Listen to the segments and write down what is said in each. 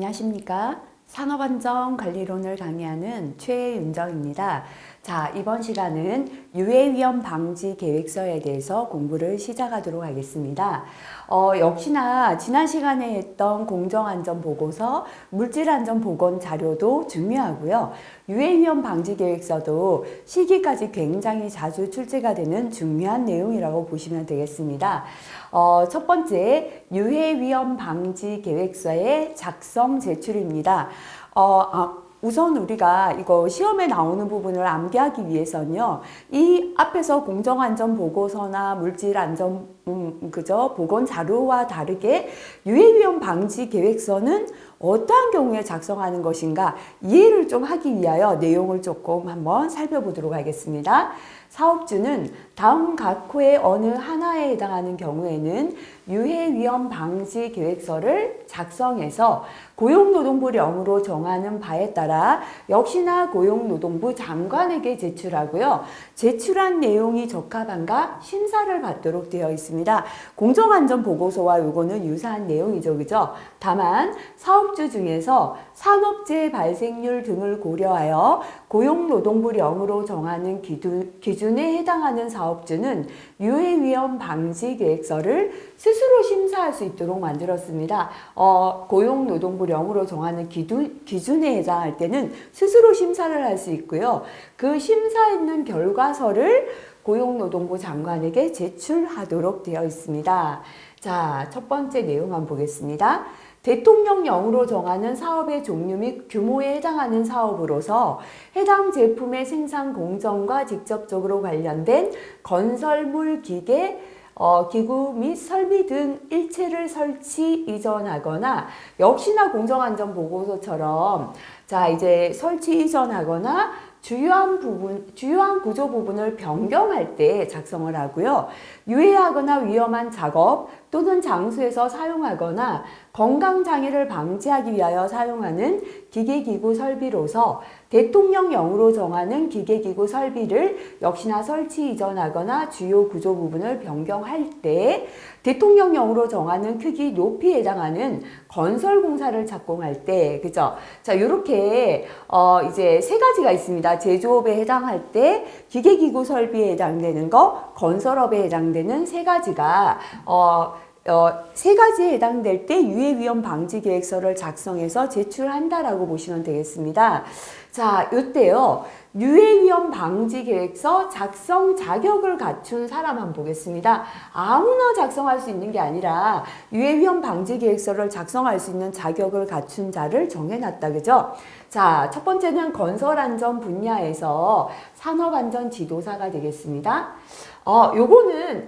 안녕하십니까? 산업안전관리론을 강의하는 최윤정입니다. 자, 이번 시간은 유해위험 방지 계획서에 대해서 공부를 시작하도록 하겠습니다. 역시나 지난 시간에 했던 공정안전보고서, 물질안전보건 자료도 중요하고요. 유해위험 방지 계획서도 시기까지 굉장히 자주 출제가 되는 중요한 내용이라고 보시면 되겠습니다. 첫 번째, 유해위험 방지 계획서의 작성 제출입니다. 우선 우리가 이거 시험에 나오는 부분을 암기하기 위해서는요, 이 앞에서 공정안전보고서나 물질안전 보건 자료와 다르게 유해위험 방지 계획서는 어떠한 경우에 작성하는 것인가 이해를 좀 하기 위하여 내용을 조금 한번 살펴보도록 하겠습니다. 사업주는 다음 각 호의 어느 하나에 해당하는 경우에는 유해위험 방지 계획서를 작성해서 고용노동부령으로 정하는 바에 따라 역시나 고용노동부 장관에게 제출하고요. 제출한 내용이 적합한가 심사를 받도록 되어 있습니다. 공정안전보고서와 요거는 유사한 내용이죠. 그죠? 다만 사업주 중에서 산업재해 발생률 등을 고려하여 고용노동부령으로 정하는 기준에 해당하는 사업주는 유해위험 방지 계획서를 스스로 심사할 수 있도록 만들었습니다. 고용노동부령으로 정하는 기준에 해당할 때는 스스로 심사를 할 수 있고요. 그 심사했는 결과서를 고용노동부 장관에게 제출하도록 되어 있습니다. 자, 첫 번째 내용 한번 보겠습니다. 대통령령으로 정하는 사업의 종류 및 규모에 해당하는 사업으로서 해당 제품의 생산 공정과 직접적으로 관련된 건설물, 기구 및 설비 등 일체를 설치, 이전하거나 역시나 공정안전보고서처럼 자 이제 설치, 이전하거나 주요한 구조 부분을 변경할 때 작성을 하고요. 유해하거나 위험한 작업 또는 장소에서 사용하거나 건강장애를 방지하기 위하여 사용하는 기계기구 설비로서 대통령령으로 정하는 기계기구 설비를 역시나 설치, 이전하거나 주요 구조 부분을 변경할 때 대통령령으로 정하는 크기, 높이에 해당하는 건설공사를 착공할 때, 그죠? 자, 요렇게, 이제 세 가지가 있습니다. 제조업에 해당할 때, 기계기구 설비에 해당되는 거, 건설업에 해당되는 세 가지가, 세 가지에 해당될 때 유해위험 방지 계획서를 작성해서 제출한다라고 보시면 되겠습니다. 자, 요때요. 유해위험 방지 계획서 작성 자격을 갖춘 사람 한번 보겠습니다. 아무나 작성할 수 있는 게 아니라 유해위험 방지 계획서를 작성할 수 있는 자격을 갖춘 자를 정해놨다. 그죠? 자, 첫 번째는 건설안전 분야에서 산업안전 지도사가 되겠습니다. 요거는,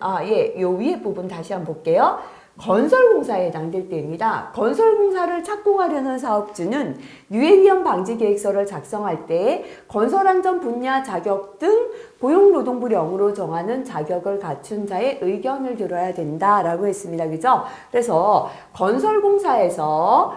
요 위에 부분 다시 한번 볼게요. 건설공사에 해당될 때입니다. 건설공사를 착공하려는 사업주는 유해위험 방지 계획서를 작성할 때 건설안전 분야 자격 등 고용노동부령으로 정하는 자격을 갖춘 자의 의견을 들어야 된다라고 했습니다. 그죠? 그래서 건설공사에서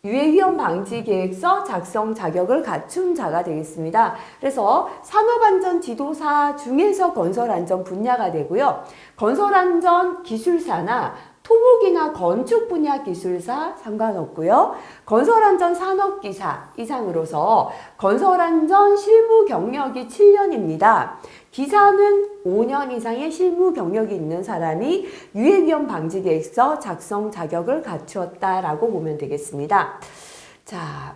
유해위험 방지 계획서 작성 자격을 갖춘 자가 되겠습니다. 그래서 산업안전 지도사 중에서 건설안전 분야가 되고요. 건설안전 기술사나 토목이나 건축 분야 기술사 상관없고요. 건설안전 산업기사 이상으로서 건설안전 실무 경력이 7년입니다. 기사는 5년 이상의 실무 경력이 있는 사람이 유해위험 방지 계획서 작성 자격을 갖추었다라고 보면 되겠습니다. 자,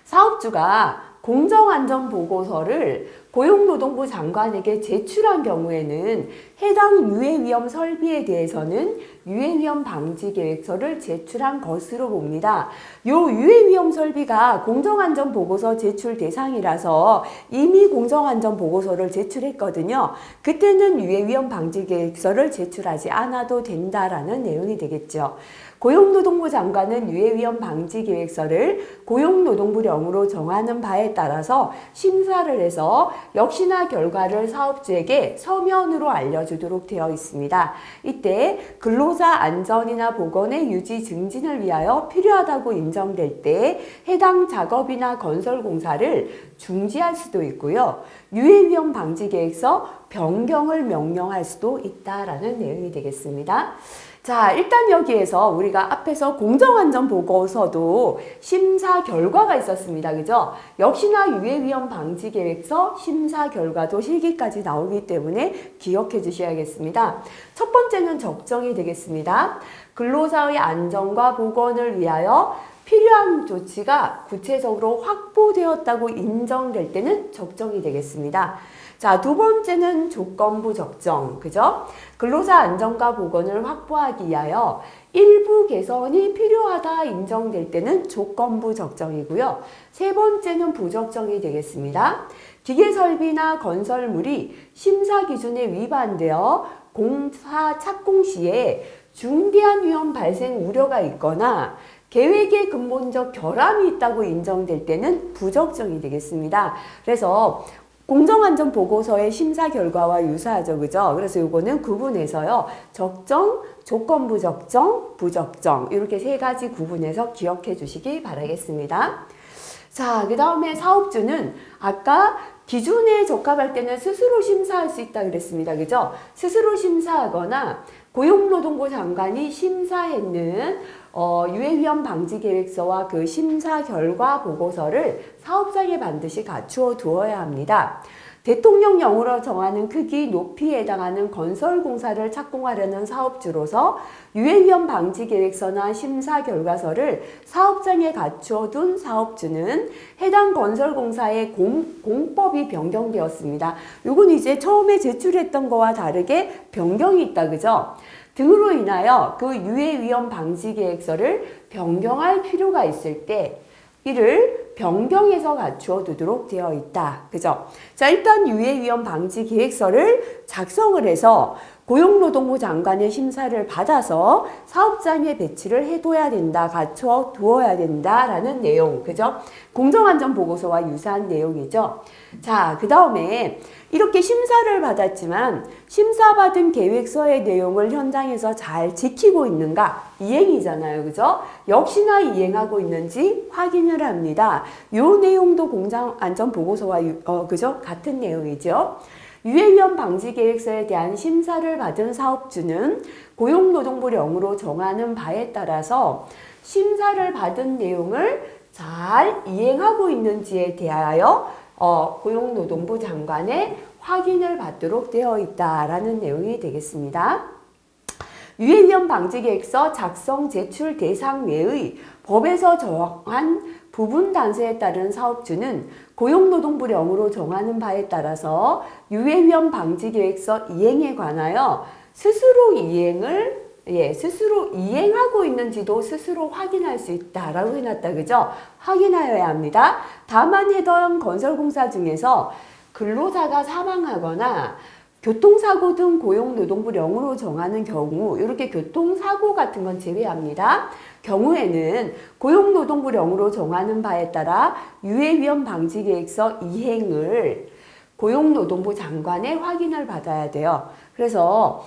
사업주가 공정안전보고서를 고용노동부 장관에게 제출한 경우에는 해당 유해위험 설비에 대해서는 유해위험 방지 계획서를 제출한 것으로 봅니다. 요 유해위험 설비가 공정안전보고서 제출 대상이라서 이미 공정안전보고서를 제출했거든요. 그때는 유해위험 방지 계획서를 제출하지 않아도 된다라는 내용이 되겠죠. 고용노동부 장관은 유해위험 방지 계획서를 고용노동부령으로 정하는 바에 따라서 심사를 해서 역시나 결과를 사업주에게 서면으로 알려주도록 되어 있습니다. 이때 근로자 안전이나 보건의 유지 증진을 위하여 필요하다고 인정될 때 해당 작업이나 건설공사를 중지할 수도 있고요. 유해위험 방지 계획서 변경을 명령할 수도 있다라는 내용이 되겠습니다. 자, 일단 여기에서 우리가 앞에서 공정안전보고서도 심사 결과가 있었습니다. 그죠? 역시나 유해위험 방지계획서 심사 결과도 실기까지 나오기 때문에 기억해 주셔야겠습니다. 첫 번째는 적정이 되겠습니다. 근로자의 안전과 보건을 위하여 필요한 조치가 구체적으로 확보되었다고 인정될 때는 적정이 되겠습니다. 자, 두 번째는 조건부 적정, 그죠? 근로자 안전과 보건을 확보하기 위하여 일부 개선이 필요하다 인정될 때는 조건부 적정이고요. 세 번째는 부적정이 되겠습니다. 기계설비나 건설물이 심사 기준에 위반되어 공사 착공 시에 중대한 위험 발생 우려가 있거나 계획의 근본적 결함이 있다고 인정될 때는 부적정이 되겠습니다. 그래서 공정안전보고서의 심사 결과와 유사하죠. 그죠? 그래서 요거는 구분해서요. 적정, 조건부 적정, 부적정 이렇게 세 가지 구분해서 기억해 주시기 바라겠습니다. 자, 그 다음에 사업주는 아까 기준에 적합할 때는 스스로 심사할 수 있다 그랬습니다. 그죠? 스스로 심사하거나 고용노동부 장관이 심사했는 유해위험 방지계획서와 그 심사 결과 보고서를 사업장에 반드시 갖추어 두어야 합니다. 대통령령으로 정하는 크기, 높이에 해당하는 건설공사를 착공하려는 사업주로서 유해위험 방지계획서나 심사 결과서를 사업장에 갖추어 둔 사업주는 해당 건설공사의 공법이 변경되었습니다. 요건 이제 처음에 제출했던 거와 다르게 변경이 있다, 그죠? 등으로 인하여 그 유해위험 방지계획서를 변경할 필요가 있을 때 이를 변경해서 갖추어 두도록 되어 있다. 그죠? 자, 일단 유해위험 방지 계획서를 작성을 해서 고용노동부 장관의 심사를 받아서 사업장에 배치를 해둬야 된다. 갖추어 두어야 된다라는 내용. 그죠? 공정안전보고서와 유사한 내용이죠. 자, 그 다음에 이렇게 심사를 받았지만 심사받은 계획서의 내용을 현장에서 잘 지키고 있는가? 이행이잖아요. 그죠? 역시나 이행하고 있는지 확인을 합니다. 요 내용도 공정안전보고서와 그죠? 같은 내용이죠. 유해위험 방지계획서에 대한 심사를 받은 사업주는 고용노동부령으로 정하는 바에 따라서 심사를 받은 내용을 잘 이행하고 있는지에 대하여 고용노동부 장관의 확인을 받도록 되어 있다라는 내용이 되겠습니다. 유해위험 방지계획서 작성 제출 대상 외의 법에서 정한 부분 단서에 따른 사업주는 고용노동부령으로 정하는 바에 따라서 유해위험 방지계획서 이행에 관하여 스스로 이행하고 있는지도 스스로 확인할 수 있다라고 해놨다. 그죠? 확인하여야 합니다. 다만 해당 건설공사 중에서 근로자가 사망하거나 교통사고 등 고용노동부령으로 정하는 경우 이렇게 교통사고 같은 건 제외합니다. 경우에는 고용노동부령으로 정하는 바에 따라 유해위험 방지계획서 이행을 고용노동부 장관의 확인을 받아야 돼요. 그래서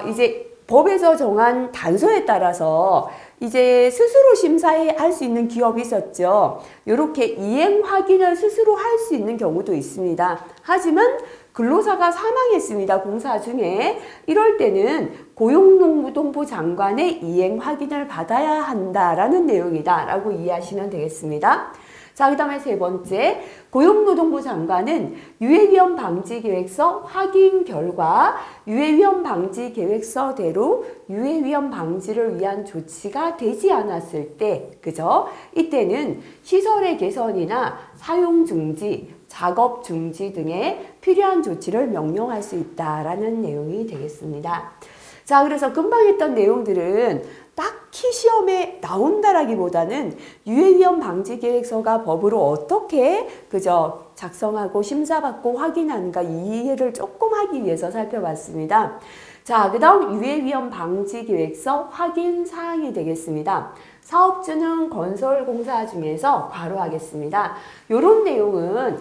이제 법에서 정한 단서에 따라서 이제 스스로 심사할 수 있는 기업이 있었죠. 이렇게 이행 확인을 스스로 할 수 있는 경우도 있습니다. 하지만 근로자가 사망했습니다. 공사 중에. 이럴 때는 고용노동부 장관의 이행 확인을 받아야 한다라는 내용이다 라고 이해하시면 되겠습니다. 자, 그 다음에 세 번째, 고용노동부 장관은 유해위험 방지계획서 확인 결과 유해위험 방지계획서대로 유해위험 방지를 위한 조치가 되지 않았을 때, 그죠? 이때는 시설의 개선이나 사용 중지, 작업 중지 등의 필요한 조치를 명령할 수 있다라는 내용이 되겠습니다. 자, 그래서 금방 했던 내용들은 딱히 시험에 나온다라기보다는 유해위험 방지계획서가 법으로 어떻게 그저 작성하고 심사받고 확인하는가 이해를 조금 하기 위해서 살펴봤습니다. 자, 그 다음 유해위험 방지계획서 확인 사항이 되겠습니다. 사업주는 건설공사 중에서 괄호하겠습니다. 이런 내용은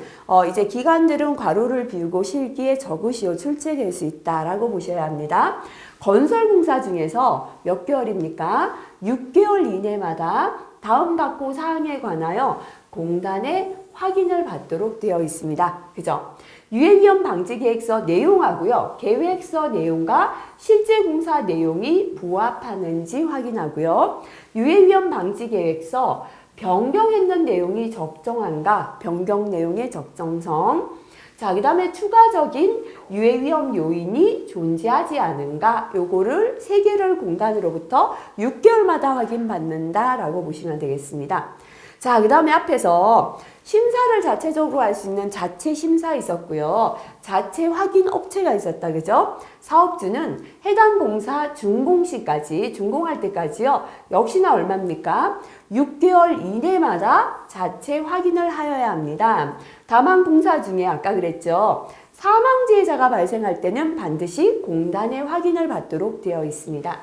이제 기관들은 괄호를 비우고 실기에 적으시오 출제될 수 있다라고 보셔야 합니다. 건설공사 중에서 몇 개월입니까? 6개월 이내마다 다음 각호 사항에 관하여 공단의 확인을 받도록 되어 있습니다. 그죠? 유해위험 방지 계획서 내용하고요. 계획서 내용과 실제 공사 내용이 부합하는지 확인하고요. 유해위험 방지 계획서 변경했는 내용이 적정한가? 변경 내용의 적정성. 자, 그 다음에 추가적인 유해위험 요인이 존재하지 않은가? 요거를 3개를 공단으로부터 6개월마다 확인받는다라고 보시면 되겠습니다. 자, 그 다음에 앞에서 심사를 자체적으로 할 수 있는 자체 심사 있었고요. 자체 확인 업체가 있었다. 그죠? 사업주는 해당 공사 준공 시까지, 준공할 때까지요. 역시나 얼마입니까? 6개월 이내마다 자체 확인을 하여야 합니다. 다만 공사 중에 아까 그랬죠. 사망재해자가 발생할 때는 반드시 공단의 확인을 받도록 되어 있습니다.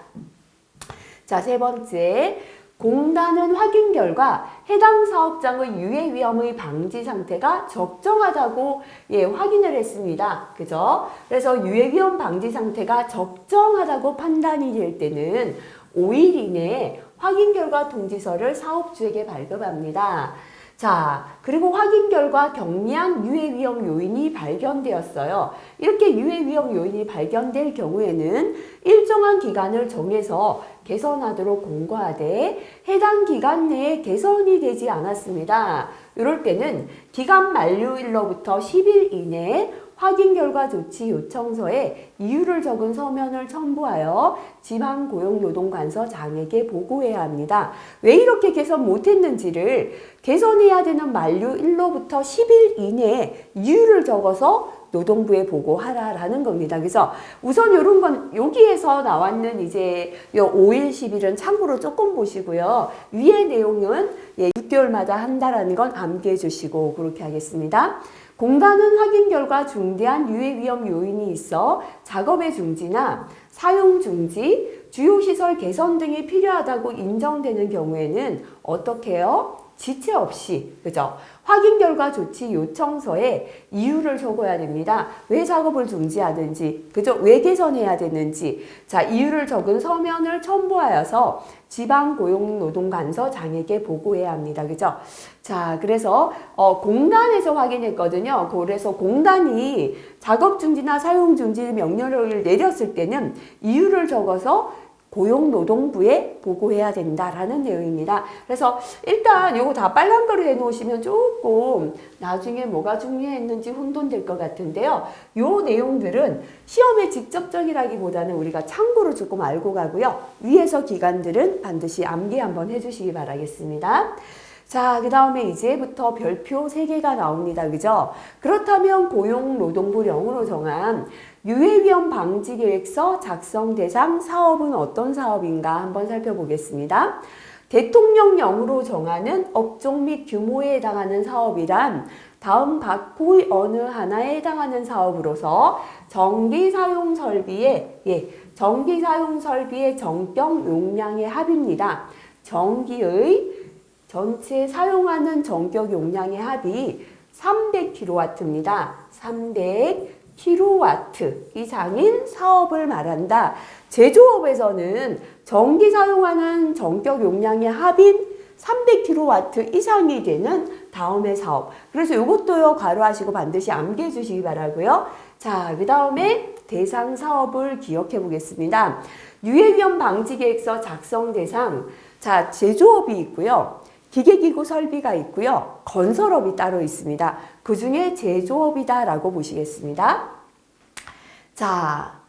자, 3번째. 공단은 확인 결과 해당 사업장의 유해 위험의 방지 상태가 적정하다고 확인을 했습니다. 그죠? 그래서 유해 위험 방지 상태가 적정하다고 판단이 될 때는 5일 이내에 확인 결과 통지서를 사업주에게 발급합니다. 자, 그리고 확인 결과 경미한 유해 위험 요인이 발견되었어요. 이렇게 유해 위험 요인이 발견될 경우에는 일정한 기간을 정해서 개선하도록 공고하되 해당 기간 내에 개선이 되지 않았습니다. 이럴 때는 기간 만료일로부터 10일 이내에 확인 결과 조치 요청서에 이유를 적은 서면을 첨부하여 지방고용노동관서장에게 보고해야 합니다. 왜 이렇게 개선 못했는지를 개선해야 되는 만료일로부터 10일 이내에 이유를 적어서 노동부에 보고하라라는 겁니다. 그래서 우선 이런 건 여기에서 나왔는 이제 요 5일, 10일은 참고로 조금 보시고요. 위의 내용은 6개월마다 한다라는 건 암기해 주시고 그렇게 하겠습니다. 공단은 확인 결과 중대한 유해 위험 요인이 있어 작업의 중지나 사용 중지, 주요 시설 개선 등이 필요하다고 인정되는 경우에는 어떻게 해요? 지체 없이, 그죠? 확인 결과 조치 요청서에 이유를 적어야 됩니다. 왜 작업을 중지하든지, 그죠? 왜 개선해야 되는지. 자, 이유를 적은 서면을 첨부하여서 지방고용노동관서장에게 보고해야 합니다. 그죠? 자, 그래서 공단에서 확인했거든요. 그래서 공단이 작업 중지나 사용 중지 명령을 내렸을 때는 이유를 적어서 고용노동부에 보고해야 된다라는 내용입니다. 그래서 일단 요거 다 빨간 거로 해놓으시면 조금 나중에 뭐가 중요했는지 혼돈될 것 같은데요. 요 내용들은 시험에 직접적이라기보다는 우리가 참고로 조금 알고 가고요. 위에서 기간들은 반드시 암기 한번 해주시기 바라겠습니다. 자, 그 다음에 이제부터 별표 3개가 나옵니다. 그죠? 그렇다면 고용노동부령으로 정한 유해위험 방지계획서 작성 대상 사업은 어떤 사업인가 한번 살펴보겠습니다. 대통령령으로 정하는 업종 및 규모에 해당하는 사업이란 다음 각호의 어느 하나에 해당하는 사업으로서 전기사용설비의 전격 용량의 합입니다. 전기의 전체 사용하는 전격 용량의 합이 300kW입니다. 300kW 이상인 사업을 말한다. 제조업에서는 전기 사용하는 전격 용량의 합인 300kW 이상이 되는 다음의 사업. 그래서 이것도요, 괄호하시고 반드시 암기해 주시기 바라고요. 자, 그 다음에 대상 사업을 기억해 보겠습니다. 유해위험 방지계획서 작성 대상. 자, 제조업이 있고요. 기계기구 설비가 있고요. 건설업이 따로 있습니다. 그 중에 제조업이다라고 보시겠습니다. 자,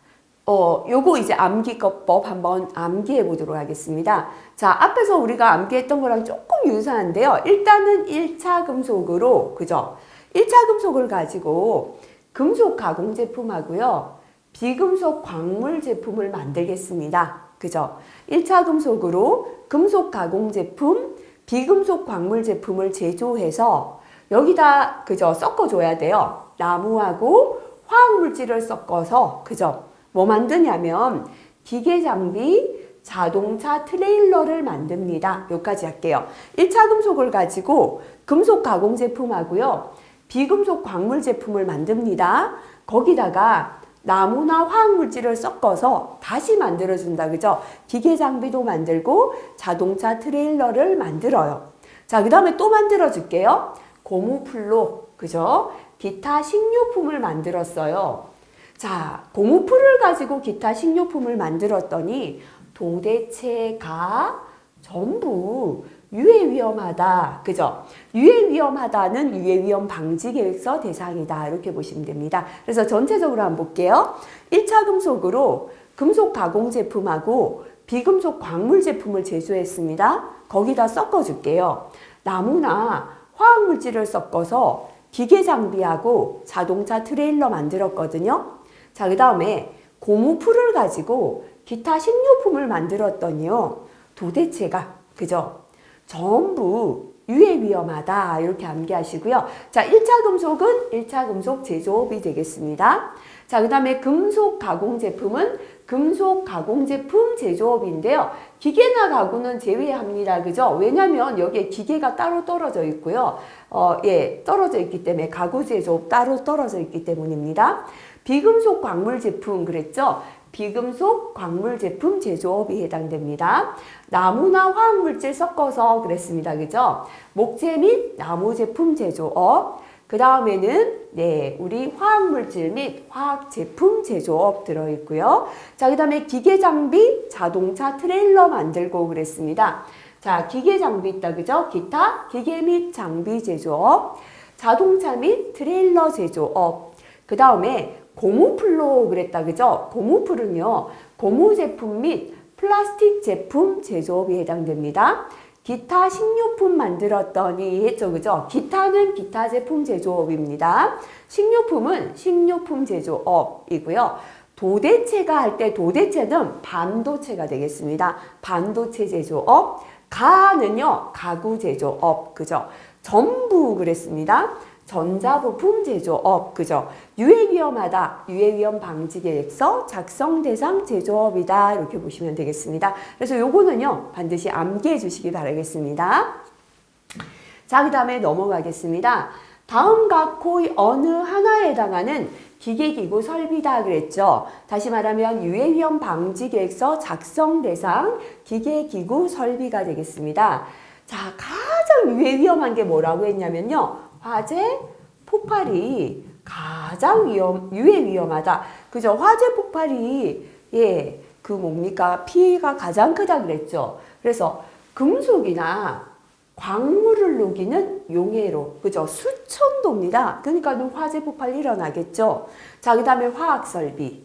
요거 이제 암기법 한번 암기해 보도록 하겠습니다. 자, 앞에서 우리가 암기했던 거랑 조금 유사한데요. 일단은 1차 금속으로, 그죠? 1차 금속을 가지고 금속 가공 제품하고요. 비금속 광물 제품을 만들겠습니다. 그죠? 1차 금속으로 금속 가공 제품, 비금속 광물 제품을 제조해서 여기다 그죠? 섞어줘야 돼요. 나무하고 화학물질을 섞어서 그죠? 뭐 만드냐면 기계 장비, 자동차 트레일러를 만듭니다. 여기까지 할게요. 1차 금속을 가지고 금속 가공 제품하고요. 비금속 광물 제품을 만듭니다. 거기다가 나무나 화학물질을 섞어서 다시 만들어준다. 그죠? 기계 장비도 만들고 자동차 트레일러를 만들어요. 자, 그 다음에 또 만들어줄게요. 고무플로, 그죠? 기타 식료품을 만들었어요. 자, 고무풀을 가지고 기타 식료품을 만들었더니 도대체가 전부 유해위험하다. 그죠? 유해위험하다는 유해위험 방지계획서 대상이다. 이렇게 보시면 됩니다. 그래서 전체적으로 한번 볼게요. 1차 금속으로 금속 가공 제품하고 비금속 광물 제품을 제조했습니다. 거기다 섞어줄게요. 나무나 화학물질을 섞어서 기계 장비하고 자동차 트레일러 만들었거든요. 자, 그 다음에 고무풀을 가지고 기타 식료품을 만들었더니요. 도대체가, 그죠? 전부 유해위험하다. 이렇게 암기하시고요. 자, 1차 금속은 1차 금속 제조업이 되겠습니다. 자, 그 다음에 금속 가공 제품은 금속 가공 제품 제조업인데요. 기계나 가구는 제외합니다. 그죠? 왜냐면 여기에 기계가 따로 떨어져 있고요. 떨어져 있기 때문에 가구 제조업 따로 떨어져 있기 때문입니다. 비금속 광물 제품 그랬죠? 비금속 광물 제품 제조업이 해당됩니다. 나무나 화학물질 섞어서 그랬습니다. 그죠? 목재 및 나무 제품 제조업. 그 다음에는 우리 화학물질 및 화학 제품 제조업 들어있고요. 자, 그 다음에 기계 장비, 자동차 트레일러 만들고 그랬습니다. 자, 기계 장비 있다. 그죠? 기타 기계 및 장비 제조업, 자동차 및 트레일러 제조업. 그 다음에 고무풀로 그랬다. 그죠? 고무풀은요, 고무 제품 및 플라스틱 제품 제조업이 해당됩니다. 기타 식료품 만들었더니 했죠. 그죠? 기타는 기타 제품 제조업입니다. 식료품은 식료품 제조업이고요. 도대체가 할 때 도대체는 반도체가 되겠습니다. 반도체 제조업. 가는요, 가구 제조업. 그죠? 전부 그랬습니다. 전자부품 제조업, 그죠? 유해위험하다, 유해위험 방지계획서 작성 대상 제조업이다. 이렇게 보시면 되겠습니다. 그래서 요거는요, 반드시 암기해 주시기 바라겠습니다. 자, 그 다음에 넘어가겠습니다. 다음 각호의 어느 하나에 해당하는 기계기구 설비다 그랬죠. 다시 말하면 유해위험 방지계획서 작성 대상 기계기구 설비가 되겠습니다. 자, 가장 유해위험한 게 뭐라고 했냐면요. 화재, 폭발이 가장 유해위험하다. 그죠? 화재, 폭발이, 피해가 가장 크다 그랬죠. 그래서 금속이나 광물을 녹이는 용해로, 그죠? 수천도입니다. 그러니까 화재, 폭발이 일어나겠죠. 자, 그 다음에 화학설비,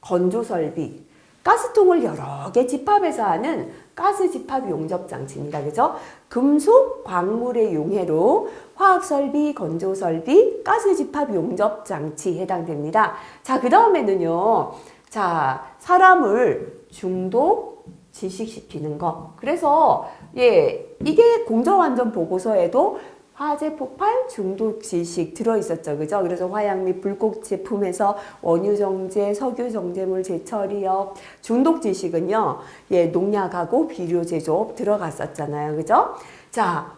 건조설비, 가스통을 여러 개 집합해서 하는 가스 집합 용접 장치입니다. 그죠? 금속, 광물의 용해로 화학설비, 건조설비, 가스 집합 용접 장치 해당됩니다. 자, 그 다음에는요. 자, 사람을 중독, 질식시키는 거. 그래서 이게 공정안전 보고서에도 화재, 폭발, 중독, 질식 들어있었죠. 그죠? 그래서 화약 및 불꽃 제품에서 원유정제, 석유정제물 재처리업, 중독 질식은요, 농약하고 비료 제조업 들어갔었잖아요. 그죠? 자,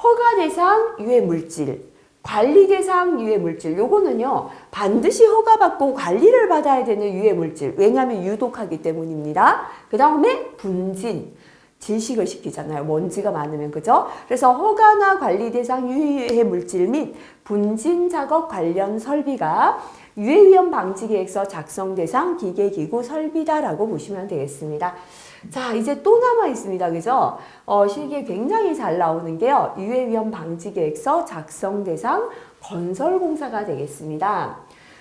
허가 대상 유해물질, 관리 대상 유해물질. 요거는요, 반드시 허가받고 관리를 받아야 되는 유해물질. 왜냐하면 유독하기 때문입니다. 그 다음에 분진. 질식을 시키잖아요. 먼지가 많으면, 그죠? 그래서 허가나 관리 대상 유해 물질 및 분진 작업 관련 설비가 유해위험 방지 계획서 작성 대상 기계기구 설비다라고 보시면 되겠습니다. 자, 이제 또 남아 있습니다. 그죠? 실기에 굉장히 잘 나오는 게요. 유해위험 방지 계획서 작성 대상 건설공사가 되겠습니다.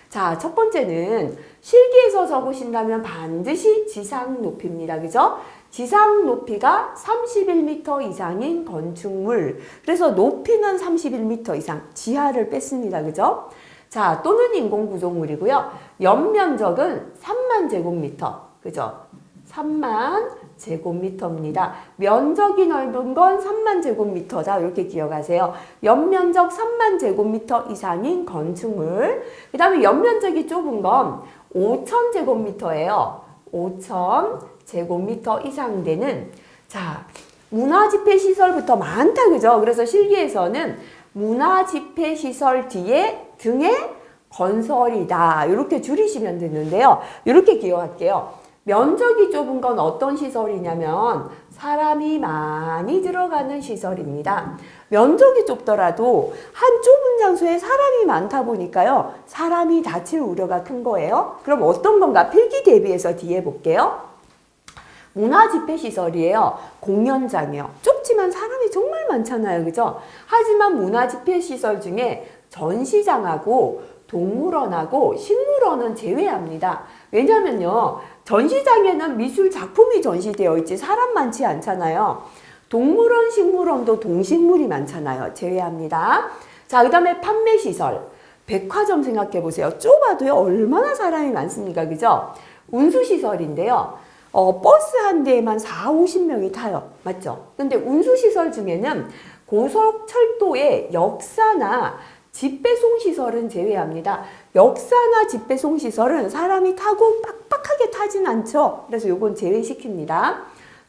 자, 첫 번째는 실기에서 적으신다면 반드시 지상 높이입니다. 그죠? 지상 높이가 31m 이상인 건축물. 그래서 높이는 31m 이상, 지하를 뺐습니다. 그죠? 자, 또는 인공구조물이고요. 연면적은 3만 제곱미터. 그죠? 3만 제곱미터입니다. 면적이 넓은 건 3만 제곱미터다. 이렇게 기억하세요. 연면적 3만 제곱미터 이상인 건축물. 그 다음에 연면적이 좁은 건 5천 제곱미터예요. 5천 제곱미터 이상 되는, 자, 문화집회시설부터 많다. 그죠? 그래서 실기에서는 문화집회시설 뒤에 등의 건설이다. 이렇게 줄이시면 되는데요. 이렇게 기억할게요. 면적이 좁은 건 어떤 시설이냐면 사람이 많이 들어가는 시설입니다. 면적이 좁더라도 한 좁은 장소에 사람이 많다 보니까요. 사람이 다칠 우려가 큰 거예요. 그럼 어떤 건가? 필기 대비해서 뒤에 볼게요. 문화집회시설이에요. 공연장이요. 좁지만 사람이 정말 많잖아요. 그죠? 하지만 문화집회시설 중에 전시장하고 동물원하고 식물원은 제외합니다. 왜냐면요. 전시장에는 미술 작품이 전시되어 있지 사람 많지 않잖아요. 동물원, 식물원도 동식물이 많잖아요. 제외합니다. 자, 그 다음에 판매시설. 백화점 생각해 보세요. 좁아도요. 얼마나 사람이 많습니까? 그죠? 운수시설인데요. 버스 한 대에만 4, 50명이 타요. 맞죠? 근데 운수시설 중에는 고속철도의 역사나 집배송시설은 제외합니다. 역사나 집배송시설은 사람이 타고 빡빡하게 타진 않죠. 그래서 요건 제외시킵니다.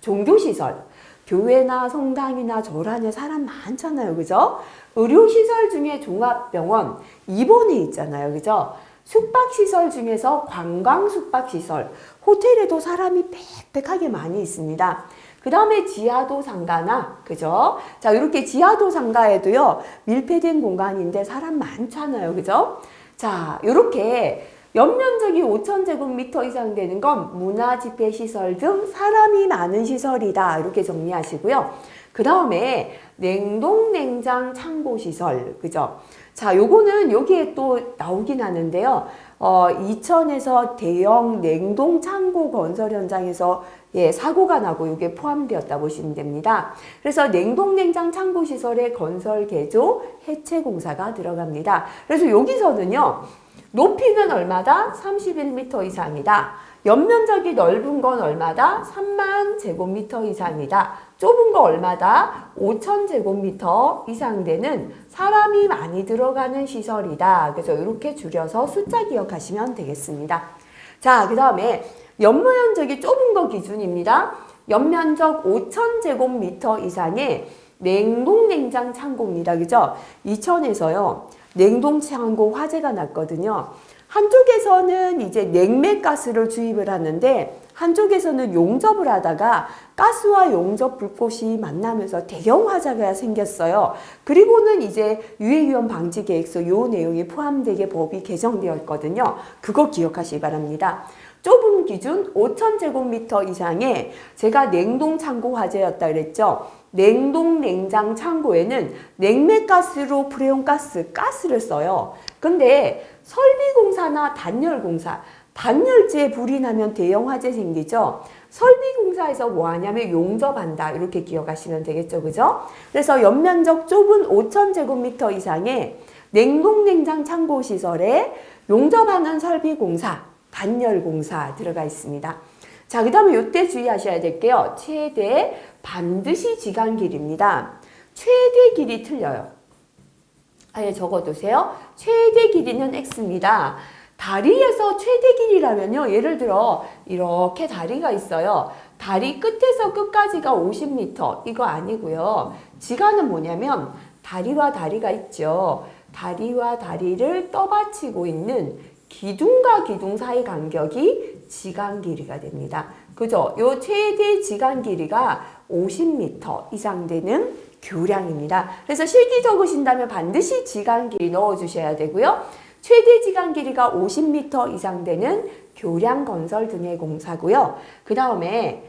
종교시설. 교회나 성당이나 절 안에 사람 많잖아요. 그죠? 의료시설 중에 종합병원, 입원해 있잖아요. 그죠? 숙박시설 중에서 관광숙박시설, 호텔에도 사람이 빽빽하게 많이 있습니다. 그 다음에 지하도 상가나, 그죠? 자, 이렇게 지하도 상가에도요, 밀폐된 공간인데 사람 많잖아요. 그죠? 자, 이렇게 연면적이 5,000제곱미터 이상 되는 건 문화집회시설 등 사람이 많은 시설이다. 이렇게 정리하시고요. 그 다음에 냉동, 냉장, 창고시설, 그죠? 자, 요거는 여기에 또 나오긴 하는데요. 이천에서 대형 냉동 창고 건설 현장에서 사고가 나고 이게 포함되었다 보시면 됩니다. 그래서 냉동, 냉장, 창고 시설의 건설, 개조, 해체 공사가 들어갑니다. 그래서 여기서는요. 높이는 얼마다? 31m 이상이다. 연면적이 넓은 건 얼마다? 3만 제곱미터 이상이다. 좁은 거 얼마다? 5,000제곱미터 이상 되는 사람이 많이 들어가는 시설이다. 그래서 이렇게 줄여서 숫자 기억하시면 되겠습니다. 자, 그 다음에 연면적이 좁은 거 기준입니다. 연면적 5,000제곱미터 이상의 냉동, 냉장 창고입니다. 그죠? 이천에서요. 냉동창고 화재가 났거든요. 한쪽에서는 이제 냉매가스를 주입을 하는데 한쪽에서는 용접을 하다가 가스와 용접 불꽃이 만나면서 대형 화재가 생겼어요. 그리고는 이제 유해위험 방지 계획서 요 내용이 포함되게 법이 개정되었거든요. 그거 기억하시기 바랍니다. 좁은 기준 5,000제곱미터 이상의 제가 냉동창고 화재였다 그랬죠. 냉동, 냉장 창고에는 냉매가스로 프레온가스, 가스를 써요. 근데 설비공사나 단열공사, 단열재에 불이 나면 대형 화재 생기죠. 설비공사에서 뭐 하냐면 용접한다. 이렇게 기억하시면 되겠죠. 그죠? 그래서 연면적 좁은 5,000제곱미터 이상의 냉동, 냉장 창고 시설에 용접하는 설비공사, 단열공사 들어가 있습니다. 자, 그 다음에 이때 주의하셔야 될게요. 최대 반드시 지간길입니다. 최대 길이 틀려요. 아예 적어두세요. 최대 길이는 X입니다. 다리에서 최대 길이라면요. 예를 들어 이렇게 다리가 있어요. 다리 끝에서 끝까지가 50m. 이거 아니고요. 지간은 뭐냐면 다리와 다리가 있죠. 다리와 다리를 떠받치고 있는 기둥과 기둥 사이 간격이 지간 길이가 됩니다. 그죠? 요 최대 지간 길이가 50m 이상 되는 교량입니다. 그래서 실기 적으신다면 반드시 지간 길이 넣어주셔야 되고요. 최대 지간 길이가 50m 이상 되는 교량 건설 등의 공사고요. 그 다음에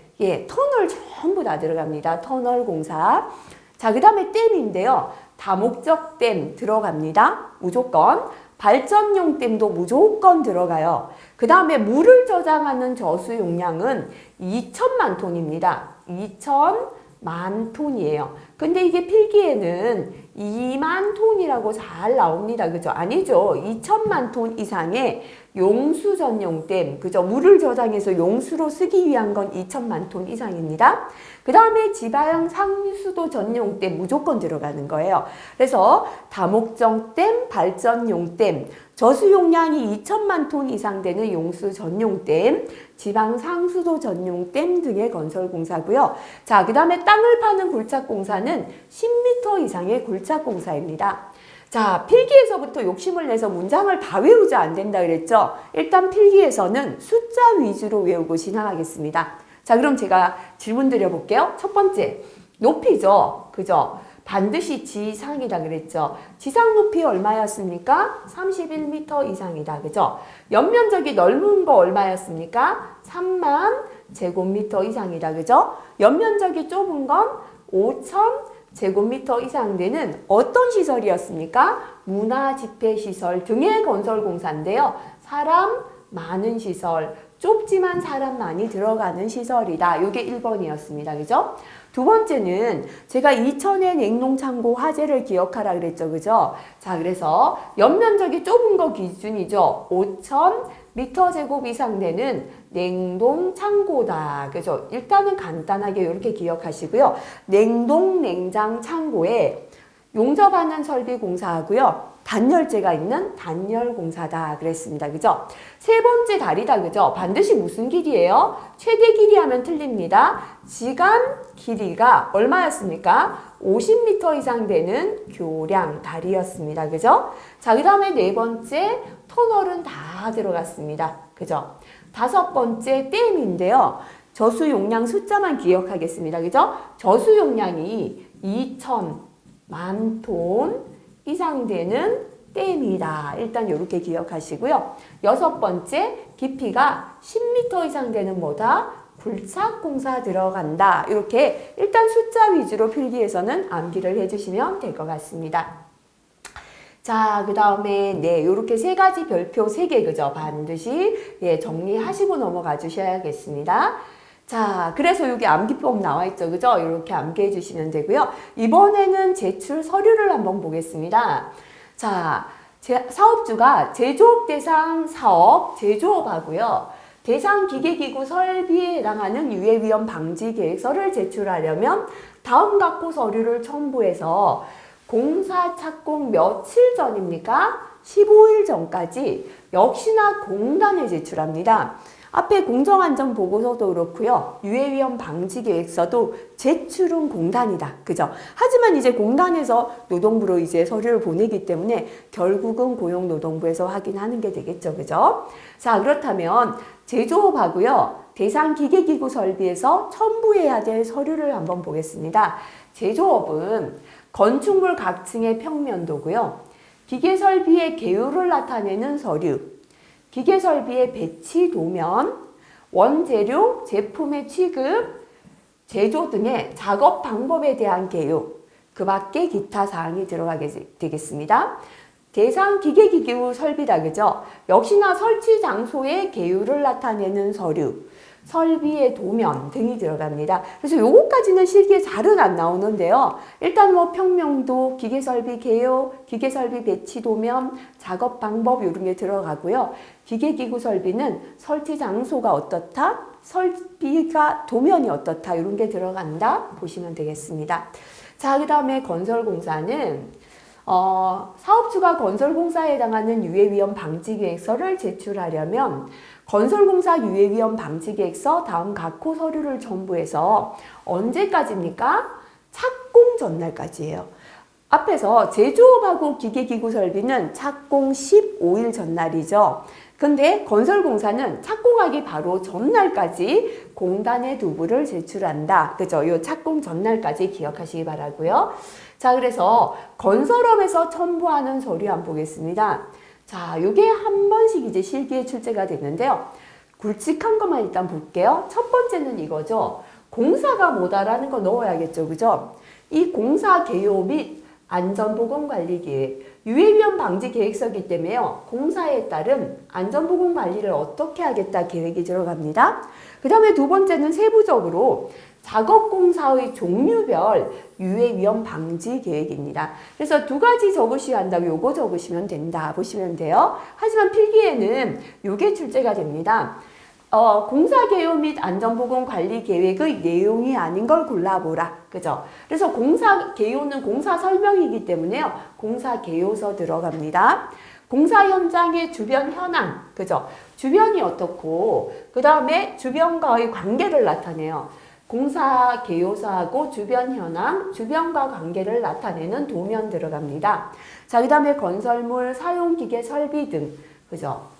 터널 전부 다 들어갑니다. 터널 공사. 자, 그 다음에 댐인데요. 다목적 댐 들어갑니다. 무조건. 발전용 댐도 무조건 들어가요. 그 다음에 물을 저장하는 저수 용량은 2천만 톤입니다. 2천만 톤이에요. 근데 이게 필기에는 2만 톤이라고 잘 나옵니다. 그죠? 아니죠. 2천만 톤 이상의 용수 전용댐. 그죠? 물을 저장해서 용수로 쓰기 위한 건 2천만 톤 이상입니다. 그 다음에 지방 상수도 전용댐 무조건 들어가는 거예요. 그래서 다목적댐, 발전용댐, 저수 용량이 2천만 톤 이상 되는 용수 전용댐, 지방 상수도 전용댐 등의 건설 공사고요. 자, 그 다음에 땅을 파는 굴착 공사는 10m 이상의 굴착 공사입니다. 자, 필기에서부터 욕심을 내서 문장을 다 외우지 안 된다 그랬죠? 일단 필기에서는 숫자 위주로 외우고 진행하겠습니다. 자, 그럼 제가 질문 드려볼게요. 첫 번째, 높이죠. 그죠? 반드시 지상이다 그랬죠. 지상 높이 얼마였습니까? 31m 이상이다. 그죠? 연면적이 넓은 거 얼마였습니까? 3만 제곱미터 이상이다. 그죠? 연면적이 좁은 건 5천 제곱미터 이상 되는 어떤 시설이었습니까? 문화집회시설 등의 건설공사인데요. 사람 많은 시설, 좁지만 사람 많이 들어가는 시설이다. 이게 1번이었습니다. 그죠? 두 번째는 제가 이천의 냉동창고 화재를 기억하라 그랬죠. 그죠? 자, 그래서 연면적이 좁은 거 기준이죠. 5천 미터 제곱 이상 되는 냉동창고다. 그죠? 일단은 간단하게 이렇게 기억하시고요. 냉동, 냉장, 창고에 용접하는 설비 공사하고요. 단열재가 있는 단열공사다 그랬습니다. 그죠? 세 번째 다리다. 그죠? 반드시 무슨 길이에요? 최대 길이 하면 틀립니다. 지간 길이가 얼마였습니까? 50m 이상 되는 교량 다리였습니다. 그죠? 자, 그 다음에 네 번째 터널은 다 들어갔습니다. 그죠? 다섯 번째 댐인데요. 저수 용량 숫자만 기억하겠습니다. 그죠? 저수 용량이 2,000만 톤 이상 되는 댐이다. 일단 이렇게 기억하시고요. 여섯 번째, 깊이가 10m 이상 되는 뭐다? 굴착공사 들어간다. 이렇게 일단 숫자 위주로 필기해서는 암기를 해주시면 될 것 같습니다. 자, 그 다음에 네, 이렇게 세 가지 별표 3개 그죠? 반드시 정리하시고 넘어가 주셔야겠습니다. 자, 그래서 여기 암기법 나와 있죠. 그죠? 이렇게 암기해 주시면 되고요. 이번에는 제출 서류를 한번 보겠습니다. 자, 사업주가 제조업 대상 사업 제조업하고요. 대상 기계기구 설비에 해당하는 유해위험 방지 계획서를 제출하려면 다음 각호 서류를 첨부해서 공사 착공 며칠 전입니까? 15일 전까지 역시나 공단에 제출합니다. 앞에 공정안전보고서도 그렇고요. 유해위험 방지계획서도 제출은 공단이다. 그죠? 하지만 이제 공단에서 노동부로 이제 서류를 보내기 때문에 결국은 고용노동부에서 확인하는 게 되겠죠. 그죠? 자, 그렇다면 제조업하고요. 대상 기계기구 설비에서 첨부해야 될 서류를 한번 보겠습니다. 제조업은 건축물 각 층의 평면도고요. 기계설비의 개요를 나타내는 서류, 기계설비의 배치 도면, 원재료, 제품의 취급, 제조 등의 작업 방법에 대한 개요, 그 밖에 기타 사항이 들어가게 되겠습니다. 대상 기계기구 설비다. 그죠? 역시나 설치 장소의 개요를 나타내는 서류, 설비의 도면 등이 들어갑니다. 그래서 요거까지는 실기에 잘은 안 나오는데요. 일단 뭐 평명도, 기계설비 개요, 기계설비 배치 도면, 작업 방법 이런 게 들어가고요. 기계기구 설비는 설치 장소가 어떻다, 설비가 도면이 어떻다 이런 게 들어간다 보시면 되겠습니다. 자, 그 다음에 건설공사는 사업주가 건설공사에 해당하는 유해위험 방지계획서를 제출하려면 건설공사 유해위험 방지계획서 다음 각호 서류를 첨부해서 언제까지입니까? 착공 전날까지예요. 앞에서 제조업하고 기계기구 설비는 착공 15일 전날이죠. 근데 건설공사는 착공하기 바로 전날까지 공단에 두부를 제출한다. 그죠? 요 착공 전날까지 기억하시기 바라고요. 자, 그래서 건설업에서 첨부하는 서류 한번 보겠습니다. 자, 요게 한 번씩 이제 실기에 출제가 됐는데요. 굵직한 것만 일단 볼게요. 첫 번째는 이거죠. 공사가 뭐다라는 거 넣어야겠죠. 그죠? 이 공사 개요 및 안전보건관리계획, 유해위험 방지 계획서이기 때문에요. 공사에 따른 안전보건관리를 어떻게 하겠다 계획이 들어갑니다. 그 다음에 두 번째는 세부적으로 작업공사의 종류별 유해위험 방지 계획입니다. 그래서 두 가지 적으셔야 한다고 요거 적으시면 된다 보시면 돼요. 하지만 필기에는 요게 출제가 됩니다. 공사 개요 및 안전보건 관리 계획의 내용이 아닌 걸 골라보라. 그죠? 그래서 공사 개요는 공사 설명이기 때문에요. 공사 개요서 들어갑니다. 공사 현장의 주변 현황. 그죠? 주변이 어떻고, 그 다음에 주변과의 관계를 나타내요. 공사 개요서하고 주변 현황, 주변과 관계를 나타내는 도면 들어갑니다. 자, 그 다음에 건설물, 사용기계, 설비 등. 그죠?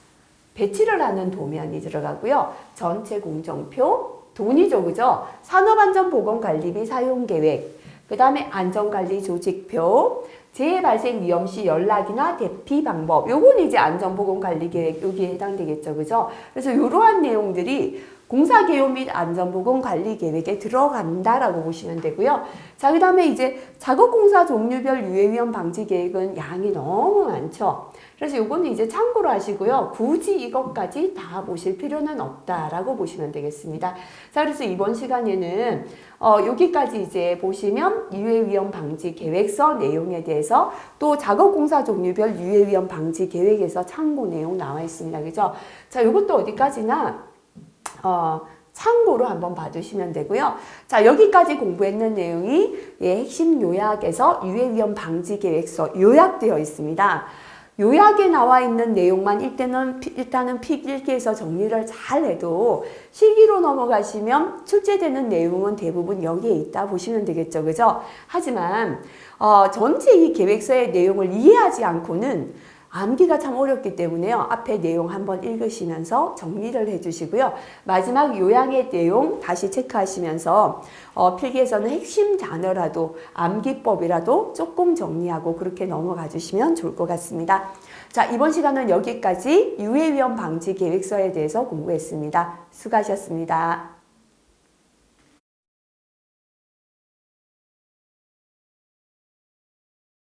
배치를 하는 도면이 들어가고요. 전체 공정표, 돈이죠. 그죠? 산업안전보건관리비 사용계획, 그 그 다음에 안전관리 조직표, 재해 발생 위험 시 연락이나 대피 방법. 요거는 이제 안전보건관리계획 여기에 해당되겠죠. 그죠? 그래서 이러한 내용들이 공사 개요 및 안전보건관리계획에 들어간다라고 보시면 되고요. 자, 그 다음에 이제 작업공사 종류별 유해위험 방지 계획은 양이 너무 많죠. 그래서 요거는 이제 참고로 하시고요. 굳이 이것까지 다 보실 필요는 없다라고 보시면 되겠습니다. 자, 그래서 이번 시간에는 여기까지 이제 보시면 유해위험 방지 계획서 내용에 대해서 또 작업공사 종류별 유해위험 방지 계획에서 참고 내용 나와 있습니다. 그죠? 자, 요것도 어디까지나 참고로 한번 봐주시면 되고요. 자, 여기까지 공부했는 내용이 핵심 요약에서 유해위험 방지 계획서 요약되어 있습니다. 요약에 나와 있는 내용만 일단은 필기해서 정리를 잘 해도 실기로 넘어가시면 출제되는 내용은 대부분 여기에 있다 보시면 되겠죠. 그죠? 하지만 전체 이 계획서의 내용을 이해하지 않고는 암기가 참 어렵기 때문에요. 앞에 내용 한번 읽으시면서 정리를 해주시고요. 마지막 요약의 내용 다시 체크하시면서 필기에서는 핵심 단어라도 암기법이라도 조금 정리하고 그렇게 넘어가 주시면 좋을 것 같습니다. 자, 이번 시간은 여기까지 유해위험 방지 계획서에 대해서 공부했습니다. 수고하셨습니다.